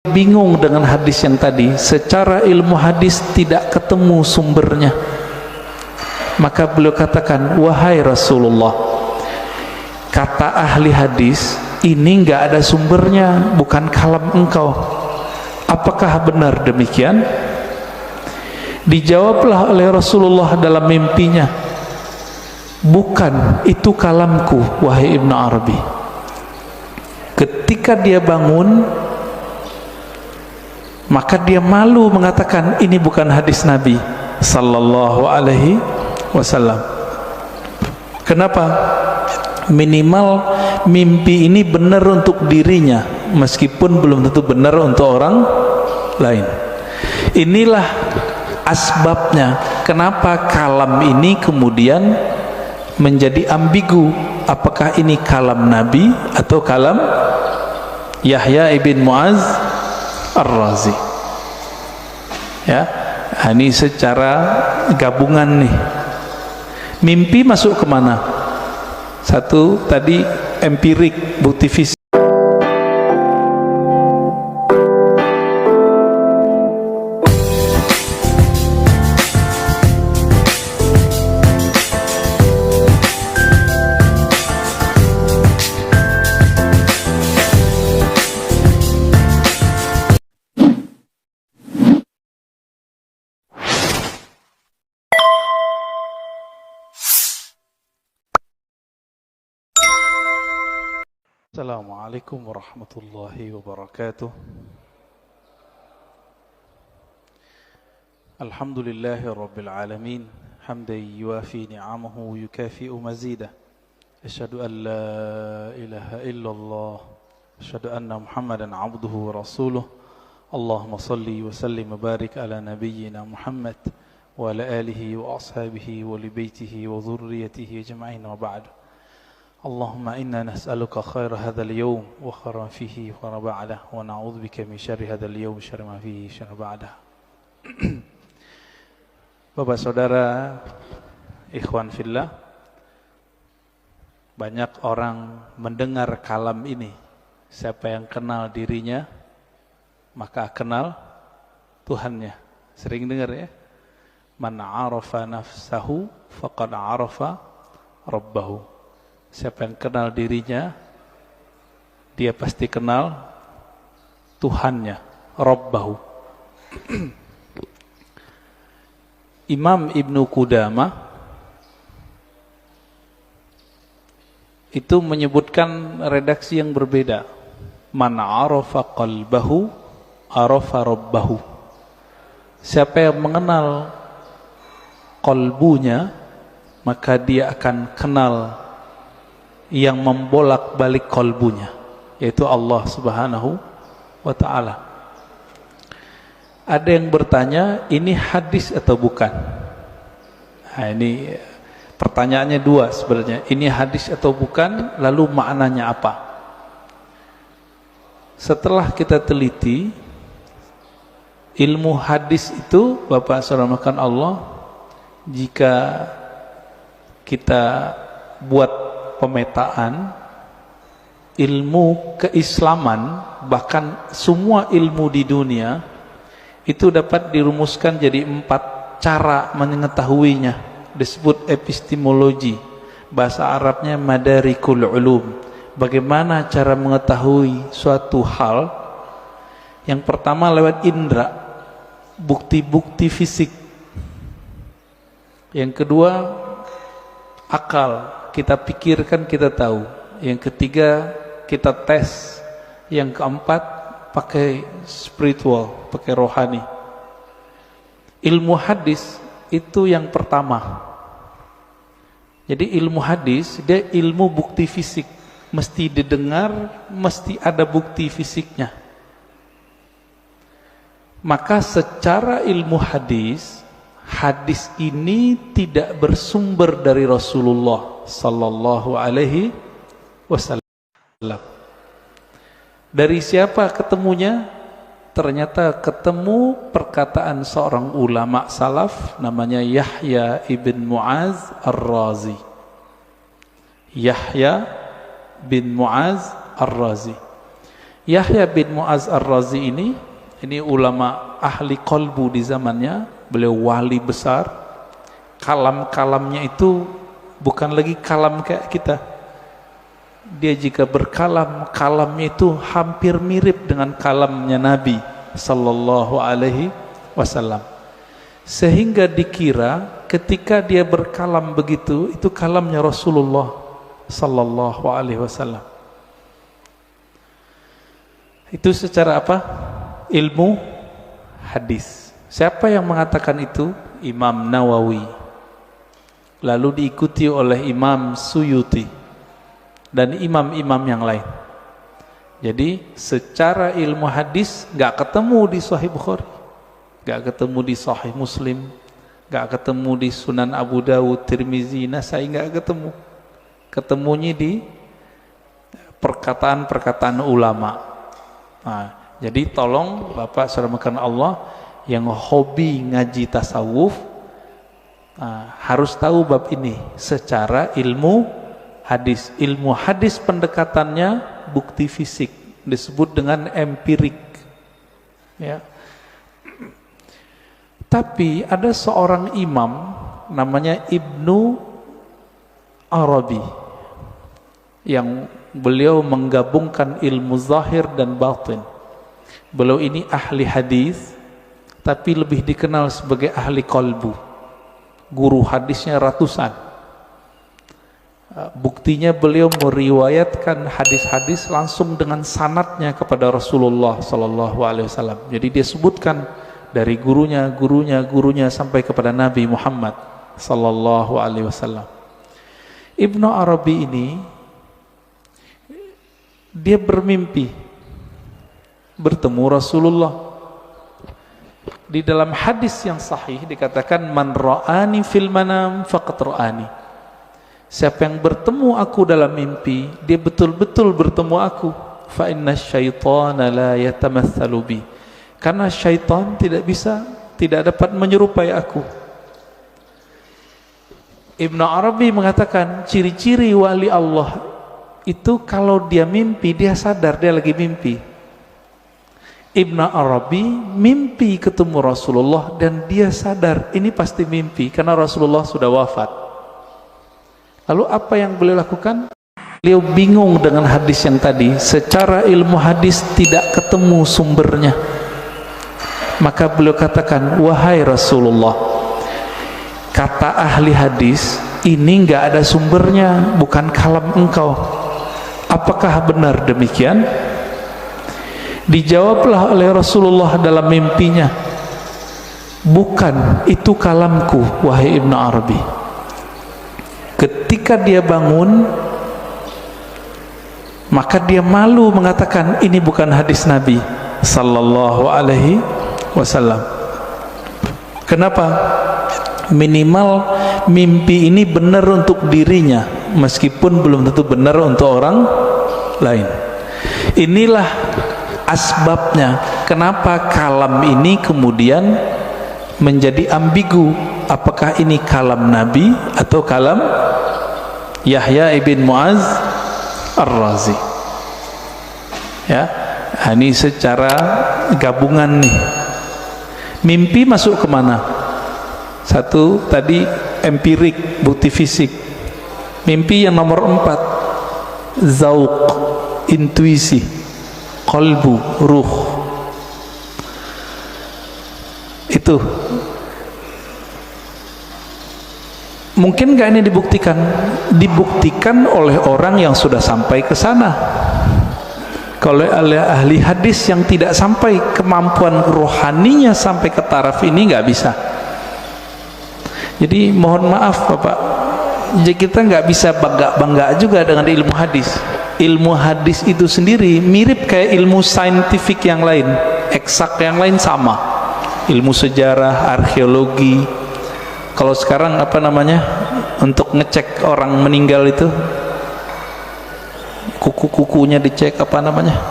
bingung dengan hadis yang tadi, secara ilmu hadis tidak ketemu sumbernya. Maka beliau katakan, wahai Rasulullah, kata ahli hadis ini enggak ada sumbernya, bukan kalam engkau. Apakah benar demikian? Dijawablah oleh Rasulullah dalam mimpinya, bukan, itu kalamku wahai Ibnu Arabi. Ketika dia bangun, maka dia malu mengatakan ini bukan hadis Nabi sallallahu alaihi wasallam. Kenapa? Minimal mimpi ini benar untuk dirinya, meskipun belum tentu benar untuk orang lain. Inilah asbabnya kenapa kalam ini kemudian menjadi ambigu. Apakah ini kalam Nabi atau kalam Yahya ibn Mu'az Ar-Razi? Ya, ini secara gabungan nih. Mimpi masuk kemana? Satu tadi empirik, bukti fisik. Assalamualaikum warahmatullahi wabarakatuh. Alhamdulillahi rabbil alamin, hamdan yuwafi ni'amahu yukafi'u mazidah. Asyhadu an la ilaha illallah, asyhadu anna Muhammadan abduhu wa rasuluh. Allahumma salli wa sallim wa barik ala nabiyyina Muhammad wa ala alihi wa ashabihi wa li baitihi wa dhurriyyatihi ajma'in, wa ba'du. Allahumma inna nas'aluka khaira hadzal yawm wa khairan fihi wa ba'dah, wa na'udzu bika min syarri hadzal yawm syarri ma fihi syarri ba'dah. Bapak saudara, ikhwan fillah, banyak orang mendengar kalam ini. Siapa yang kenal dirinya, maka kenal Tuhannya. Sering dengar ya? Man 'arafa nafsahu faqad 'arafa rabbahu. Siapa yang kenal dirinya, dia pasti kenal Tuhannya, Rabbahu. Imam Ibnu Qudamah itu menyebutkan redaksi yang berbeda. Man 'arafa qalbahu, 'arafa Rabbahu. Siapa yang mengenal qalbunya, maka dia akan kenal yang membolak-balik kalbunya, yaitu Allah Subhanahu wa ta'ala. Ada yang bertanya, ini hadis atau bukan? Nah, ini pertanyaannya dua sebenarnya. Ini hadis atau bukan, lalu maknanya apa? Setelah kita teliti, ilmu hadis itu, Bapak saudara makan Allah, jika kita buat pemetaan ilmu keislaman, bahkan semua ilmu di dunia itu dapat dirumuskan jadi 4 cara mengetahuinya. Disebut epistemologi, bahasa Arabnya madarikul ulum. Bagaimana cara mengetahui suatu hal? Yang pertama lewat indera, bukti-bukti fisik. Yang kedua akal, kita pikirkan, kita tahu. Yang ketiga kita tes. Yang keempat pakai spiritual, pakai rohani. Ilmu hadis itu yang pertama. Jadi ilmu hadis dia ilmu bukti fisik, mesti didengar, mesti ada bukti fisiknya. Maka secara ilmu hadis, hadis ini tidak bersumber dari Rasulullah sallallahu alaihi wasallam. Dari siapa ketemunya? Ternyata ketemu perkataan seorang ulama salaf namanya Yahya ibn Mu'az Ar-Razi. Yahya bin Mu'az Ar-Razi. Yahya bin Mu'az Ar-Razi ini ulama ahli qalbu di zamannya, beliau wali besar. Kalam-kalamnya itu bukan lagi kalam kayak kita. Dia jika berkalam, kalamnya itu hampir mirip dengan kalamnya Nabi sallallahu alaihi wasallam. Sehingga dikira ketika dia berkalam begitu, itu kalamnya Rasulullah sallallahu alaihi wasallam. Itu secara apa? Ilmu hadis. Siapa yang mengatakan itu? Imam Nawawi. Lalu diikuti oleh Imam Suyuti dan imam-imam yang lain. Jadi secara ilmu hadis gak ketemu di Sahih Bukhari, gak ketemu di Sahih Muslim, gak ketemu di Sunan Abu Dawud, Tirmizi, Nasai, gak ketemu. Ketemunya di perkataan-perkataan ulama. Nah, jadi tolong Bapak saudara Allah yang hobi ngaji tasawuf, harus tahu bab ini secara ilmu hadis. Ilmu hadis pendekatannya bukti fisik, disebut dengan empirik, ya. Tapi ada seorang imam namanya Ibnu Arabi yang beliau menggabungkan ilmu zahir dan batin. Beliau ini ahli hadis, tapi lebih dikenal sebagai ahli qalbu. Guru hadisnya ratusan. Buktinya beliau meriwayatkan hadis-hadis langsung dengan sanadnya kepada Rasulullah sallallahu alaihi wasallam. Jadi dia sebutkan dari gurunya sampai kepada Nabi Muhammad sallallahu alaihi wasallam. Ibnu Arabi ini dia bermimpi bertemu Rasulullah. Di dalam hadis yang sahih dikatakan, man ra'ani fil manam faqad ra'ani. Siapa yang bertemu aku dalam mimpi, dia betul-betul bertemu aku. Fa inna syaitana la yatamatsalu bi. Karena syaitan tidak dapat menyerupai aku. Ibnu Arabi mengatakan ciri-ciri wali Allah itu kalau dia mimpi, dia sadar dia lagi mimpi. Ibnu Arabi mimpi ketemu Rasulullah dan dia sadar ini pasti mimpi karena Rasulullah sudah wafat. Lalu apa yang beliau lakukan? Beliau bingung dengan hadis yang tadi, secara ilmu hadis tidak ketemu sumbernya. Maka beliau katakan, wahai Rasulullah, kata ahli hadis ini enggak ada sumbernya, bukan kalam engkau. Apakah benar demikian? Dijawablah oleh Rasulullah dalam mimpinya, bukan, itu kalamku wahai Ibnu Arabi. Ketika dia bangun, maka dia malu mengatakan ini bukan hadis Nabi sallallahu alaihi wasallam. Kenapa? Minimal mimpi ini benar untuk dirinya, meskipun belum tentu benar untuk orang lain. Inilah asbabnya kenapa kalam ini kemudian menjadi ambigu. Apakah ini kalam Nabi atau kalam Yahya ibn Mu'az Ar-Razi? Ya, ini secara gabungan nih. Mimpi masuk kemana? Satu tadi empirik, bukti fisik. Mimpi yang nomor 4, zauq, intuisi, qalbu, ruh. Itu mungkin gak ini dibuktikan? Dibuktikan oleh orang yang sudah sampai ke sana. Kalau oleh ahli hadis yang tidak sampai, kemampuan rohaninya sampai ke taraf ini nggak bisa. Jadi mohon maaf Bapak, jadi kita nggak bisa bangga juga dengan ilmu hadis. Ilmu hadis itu sendiri mirip kayak ilmu saintifik yang lain, eksak yang lain sama. Ilmu sejarah, arkeologi. Kalau sekarang apa namanya, untuk ngecek orang meninggal itu, kuku-kukunya dicek, apa namanya,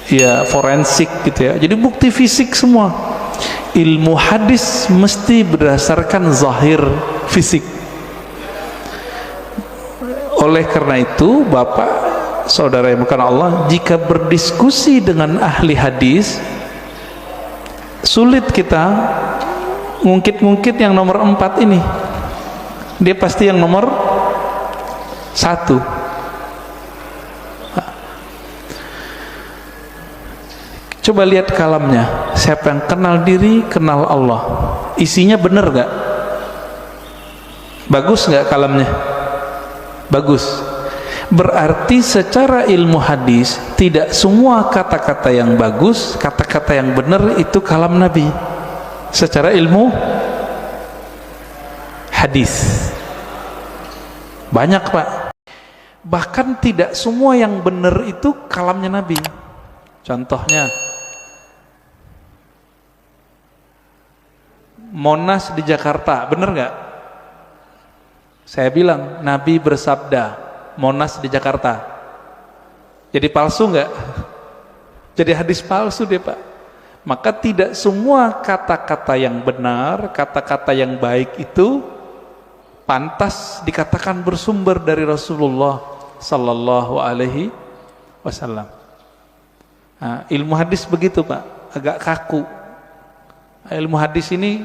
ya forensik gitu ya. Jadi bukti fisik semua. Ilmu hadis mesti berdasarkan zahir fisik. Oleh karena itu Bapak saudara yang bukan Allah, jika berdiskusi dengan ahli hadis, sulit kita ngungkit-ngungkit yang nomor 4 ini. Dia pasti yang nomor 1. Coba lihat kalamnya. Siapa yang kenal diri, kenal Allah. Isinya benar gak? Bagus gak kalamnya? Bagus. Berarti secara ilmu hadis, tidak semua kata-kata yang bagus, kata-kata yang benar itu kalam Nabi. Secara ilmu hadis banyak, Pak. Bahkan tidak semua yang benar itu kalamnya Nabi. Contohnya Monas di Jakarta, benar nggak? Saya bilang Nabi bersabda Monas di Jakarta. Jadi palsu nggak? Jadi hadis palsu deh, Pak. Maka tidak semua kata-kata yang benar, kata-kata yang baik itu pantas dikatakan bersumber dari Rasulullah Sallallahu Alaihi Wasallam. Nah, ilmu hadis begitu, Pak, agak kaku. Ilmu hadis ini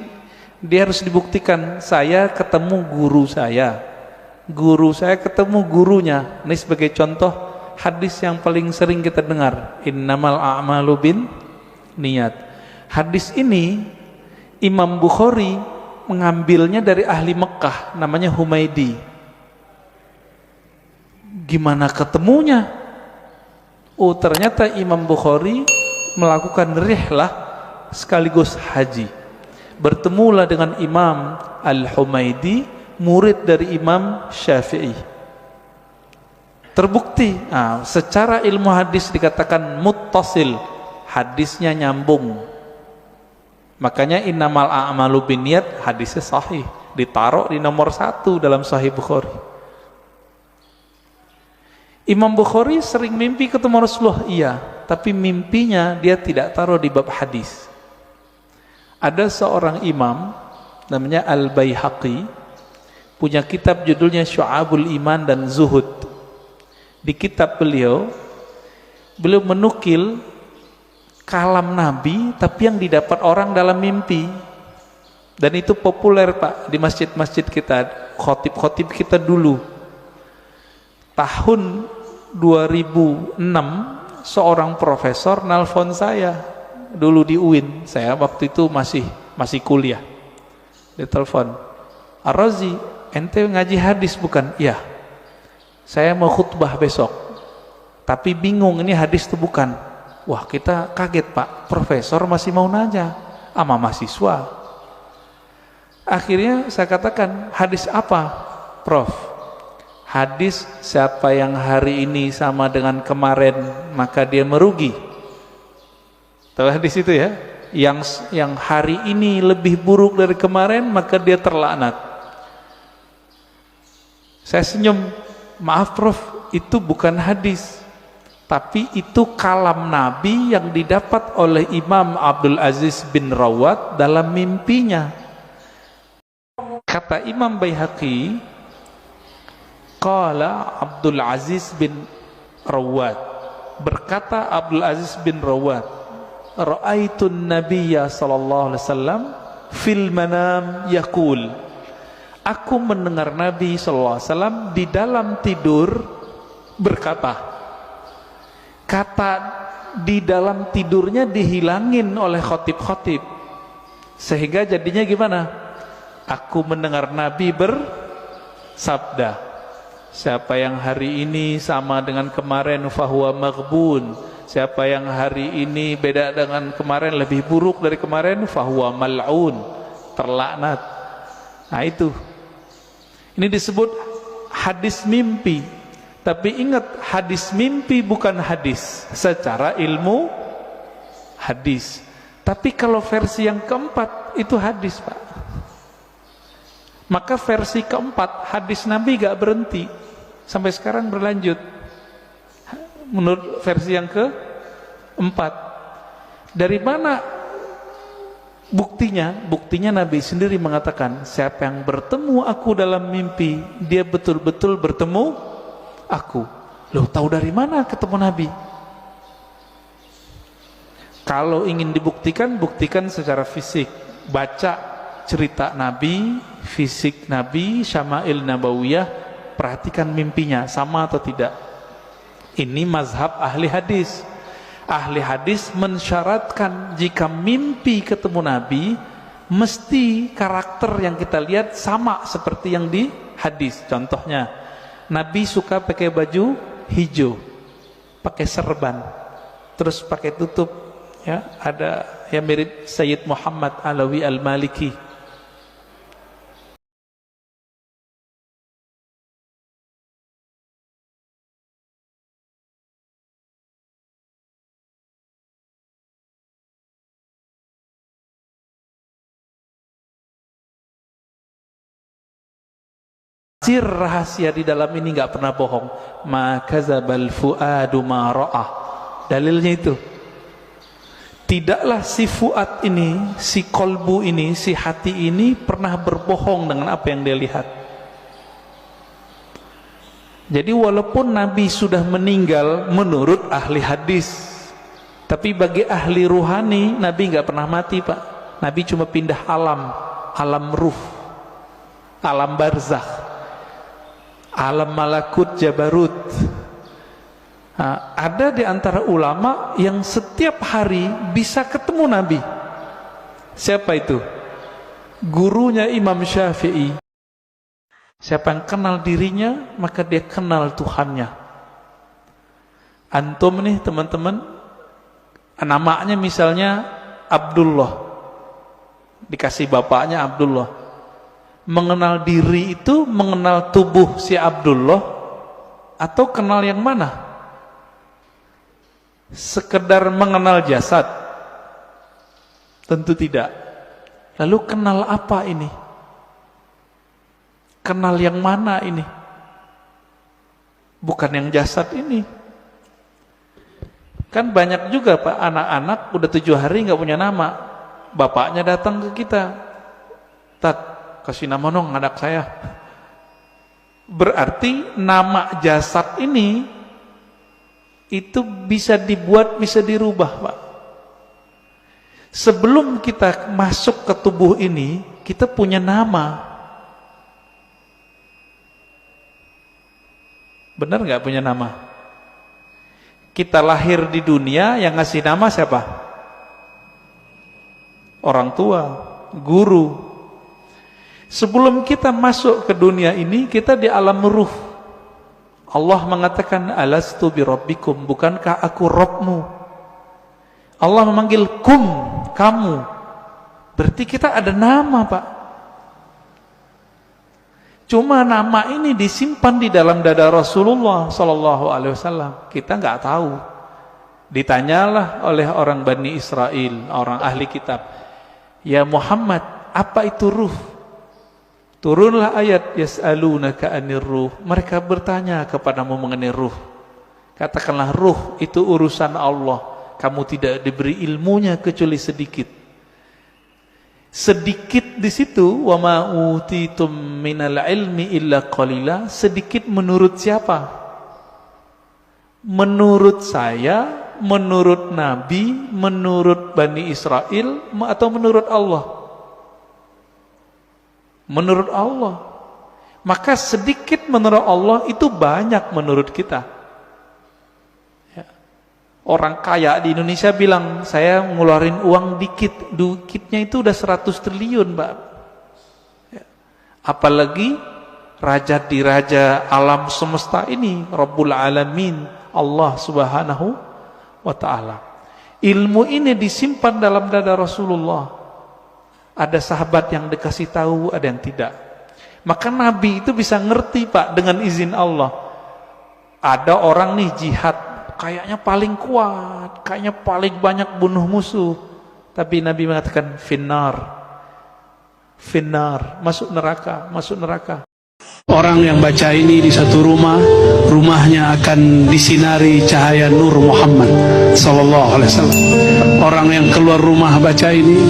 dia harus dibuktikan. Saya ketemu guru saya ketemu gurunya. Ini sebagai contoh hadis yang paling sering kita dengar, innamal a'malu bin niat. Hadis ini Imam Bukhari mengambilnya dari ahli Mekah, namanya Humaidi. Gimana ketemunya? Oh, ternyata Imam Bukhari melakukan rihlah sekaligus haji. Bertemulah dengan Imam Al-Humaidi, murid dari Imam Syafi'i. Terbukti, secara ilmu hadis dikatakan muttasil, hadisnya nyambung. Makanya innamal a'malu binniyat, hadisnya sahih, ditaruh di nomor 1 dalam Sahih Bukhari. Imam Bukhari sering mimpi ketemu Rasulullah, iya, tapi mimpinya dia tidak taruh di bab hadis. Ada seorang imam namanya Al-Baihaqi, punya kitab judulnya Syu'abul Iman dan Zuhud. Di kitab beliau menukil kalam Nabi tapi yang didapat orang dalam mimpi. Dan itu populer, Pak, di masjid-masjid kita, khotib-khotib kita dulu. Tahun 2006 seorang profesor nelfon saya dulu di UIN. Saya waktu itu masih kuliah. Dia telepon, "Ar-Razi, ente ngaji hadis bukan?" "Iya. Saya mau khutbah besok. Tapi bingung ini hadis itu bukan." Wah, kita kaget, Pak. Profesor masih mau nanya sama mahasiswa. Akhirnya saya katakan, "Hadis apa, Prof?" "Hadis siapa yang hari ini sama dengan kemarin maka dia merugi." Tahu hadis itu ya? Yang hari ini lebih buruk dari kemarin maka dia terlaknat. Saya senyum, "Maaf Prof, itu bukan hadis, tapi itu kalam Nabi yang didapat oleh Imam Abdul Aziz bin Rawat dalam mimpinya." Kata Imam Baihaqi, qala Abdul Aziz bin Rawat, berkata Abdul Aziz bin Rawat, "Ra'aitun Nabiyya sallallahu alaihi wasallam fil manam yaqul." Aku mendengar Nabi sallallahu alaihi wasallam di dalam tidur berkata. Kata di dalam tidurnya dihilangin oleh khotib-khotib. Sehingga jadinya gimana? Aku mendengar Nabi bersabda, "Siapa yang hari ini sama dengan kemarin fahuwa maghbun." Siapa yang hari ini beda dengan kemarin, lebih buruk dari kemarin, fahuwa mal'un, terlaknat. Nah itu. Ini disebut hadis mimpi. Tapi ingat, hadis mimpi bukan hadis secara ilmu hadis. Tapi kalau versi yang keempat itu hadis, Pak. Maka versi keempat, hadis Nabi gak berhenti. Sampai sekarang berlanjut. Menurut versi yang keempat. Dari mana buktinya? Buktinya Nabi sendiri mengatakan, siapa yang bertemu aku dalam mimpi, dia betul-betul bertemu aku. Loh, tahu dari mana ketemu Nabi? Kalau ingin dibuktikan, buktikan secara fisik. Baca cerita Nabi, fisik Nabi, Syama'il Nabawiyah, perhatikan mimpinya, sama atau tidak. Ini mazhab ahli hadis. Ahli hadis mensyaratkan jika mimpi ketemu Nabi, mesti karakter yang kita lihat sama seperti yang di hadis. Contohnya, Nabi suka pakai baju hijau, pakai serban, terus pakai tutup, ya, ada yang mirip Sayyid Muhammad Alawi Al-Maliki. Sir rahasia di dalam ini nggak pernah bohong. Ma kadzabal fuadu ma ra'ah. Dalilnya itu. Tidaklah si fuad ini, si kolbu ini, si hati ini pernah berbohong dengan apa yang dia lihat. Jadi walaupun Nabi sudah meninggal menurut ahli hadis, tapi bagi ahli ruhani Nabi nggak pernah mati, Pak. Nabi cuma pindah alam, alam ruh, alam barzakh, alam malakut jabarut. Nah, ada di antara ulama yang setiap hari bisa ketemu Nabi. Siapa itu? Gurunya Imam Syafi'i. Siapa yang kenal dirinya, maka dia kenal Tuhannya. Antum nih teman-teman, namanya misalnya Abdullah, dikasih bapaknya Abdullah. Mengenal diri itu mengenal tubuh si Abdullah atau kenal yang mana? Sekedar mengenal jasad? Tentu tidak. Lalu kenal apa ini? Kenal yang mana ini? Bukan yang jasad ini. Kan banyak juga Pak, anak-anak udah 7 hari nggak punya nama. Bapaknya datang ke kita, Tat, kasih nama dong anak saya. Berarti nama jasad ini itu bisa dibuat, bisa dirubah, Pak. Sebelum kita masuk ke tubuh ini, kita punya nama. Benar nggak punya nama? Kita lahir di dunia, yang ngasih nama siapa? Orang tua, guru. Sebelum kita masuk ke dunia ini, kita di alam ruh. Allah mengatakan, alastu birabbikum, bukankah aku Rabbmu? Allah memanggil kum, kamu. Berarti kita ada nama, Pak. Cuma nama ini disimpan di dalam dada Rasulullah sallallahu alaihi wasallam. Kita nggak tahu. Ditanyalah oleh orang Bani Israel, orang ahli kitab, ya Muhammad, apa itu ruh? Turunlah ayat yas'alunaka 'anir ruh. Mereka bertanya kepadamu mengenai ruh. Katakanlah ruh itu urusan Allah. Kamu tidak diberi ilmunya kecuali sedikit. Sedikit di situ, wa ma utitum minal ilmi illa qalila. Sedikit menurut siapa? Menurut saya, menurut Nabi, menurut Bani Israel, atau menurut Allah? Menurut Allah. Maka sedikit menurut Allah itu banyak menurut kita. Ya. Orang kaya di Indonesia bilang, saya ngeluarin uang dikit. Dikitnya itu udah 100 triliun, Pak. Ya. Apalagi raja di raja alam semesta ini, Rabbul Alamin, Allah Subhanahu wa ta'ala. Ilmu ini disimpan dalam dada Rasulullah. Ada sahabat yang dikasih tahu, ada yang tidak. Maka Nabi itu bisa ngerti, Pak, dengan izin Allah. Ada orang nih jihad, kayaknya paling kuat, kayaknya paling banyak bunuh musuh. Tapi Nabi mengatakan, finnar, masuk neraka, masuk neraka. Orang yang baca ini di satu rumah, rumahnya akan disinari cahaya nur Muhammad sallallahu alaihi wasallam. Orang yang keluar rumah baca ini,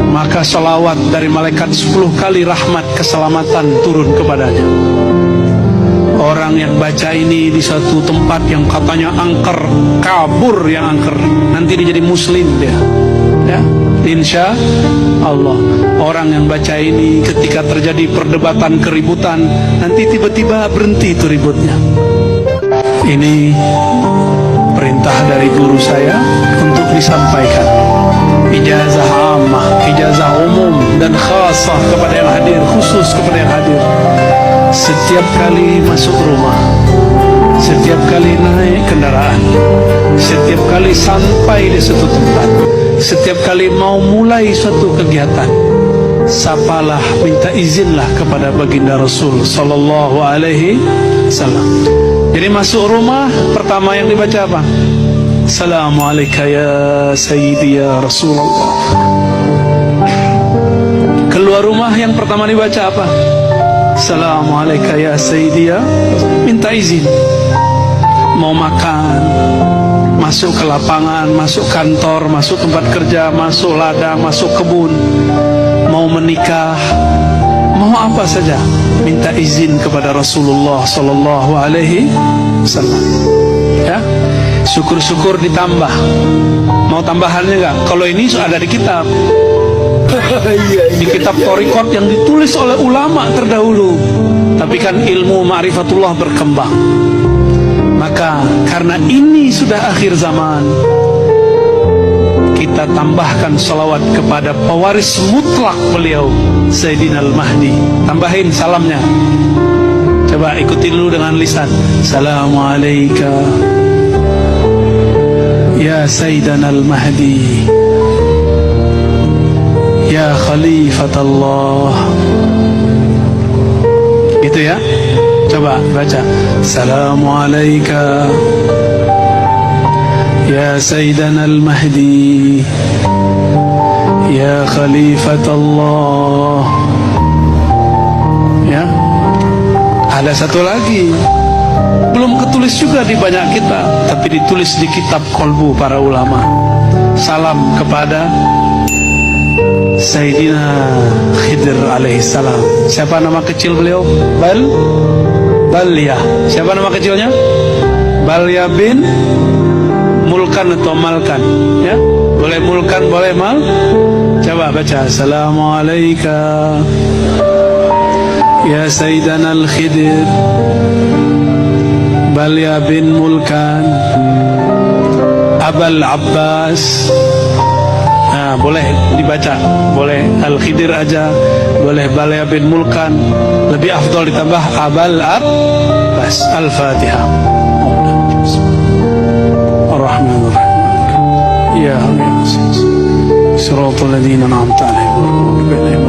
maka salawat dari malaikat 10 kali rahmat keselamatan turun kepadanya. Orang yang baca ini di suatu tempat yang katanya angker, kabur yang angker, nanti dia jadi muslim dia. Ya, insya Allah. Orang yang baca ini ketika terjadi perdebatan, keributan, nanti tiba-tiba berhenti itu ributnya. Ini perintah dari guru saya untuk disampaikan. Ijazah ammah, ijazah umum dan khasah kepada yang hadir, khusus kepada yang hadir. Setiap kali masuk rumah, setiap kali naik kendaraan, setiap kali sampai di suatu tempat, setiap kali mau mulai suatu kegiatan, sapalah, minta izinlah kepada baginda Rasul sallallahu alaihi wasallam. Jadi masuk rumah, pertama yang dibaca apa? Assalamualaikum ya Sayyidi ya Rasulullah. Keluar rumah yang pertama dibaca apa? Assalamualaikum ya Sayyidi ya. Minta izin. Mau makan, masuk ke lapangan, masuk kantor, masuk tempat kerja, masuk ladang, masuk kebun, mau menikah, mau apa saja, minta izin kepada Rasulullah sallallahu alaihi wasallam. Ya. Syukur-syukur ditambah. Mau tambahannya enggak? Kalau ini ada di kitab. Di kitab Thariqat yang ditulis oleh ulama terdahulu. Tapi kan ilmu ma'rifatullah berkembang. Maka karena ini sudah akhir zaman, kita tambahkan salawat kepada pewaris mutlak beliau, Sayyidina Al-Mahdi. Tambahin salamnya. Coba ikuti dulu dengan lisan. Assalamualaikum ya Sayyidina Al-Mahdi, ya Khalifatullah. Gitu ya. Coba baca. Assalamualaikum ya Sayyidina Al-Mahdi, ya Khalifatullah. Ya. Ada satu lagi, belum ketulis juga di banyak kitab, tapi ditulis di kitab kolbu para ulama. Salam kepada Sayyidina Khidir alaihissalam. Siapa nama kecil beliau? Balya. Siapa nama kecilnya? Balya bin Mulkan atau Malkan. Ya, boleh Mulkan, boleh Mal. Coba baca. Assalamualaikum ya Sayyidina Al-Khidir Balya bin Mulkan Abul Abbas. Nah, boleh dibaca, boleh Al-Khidir aja, boleh Balya bin Mulkan, lebih afdal ditambah Abul Abbas. Al-Fatihah. Ar-Rahmanir-Rahim. Ya Hamid. Siratal ladzina an'amta 'alaihim.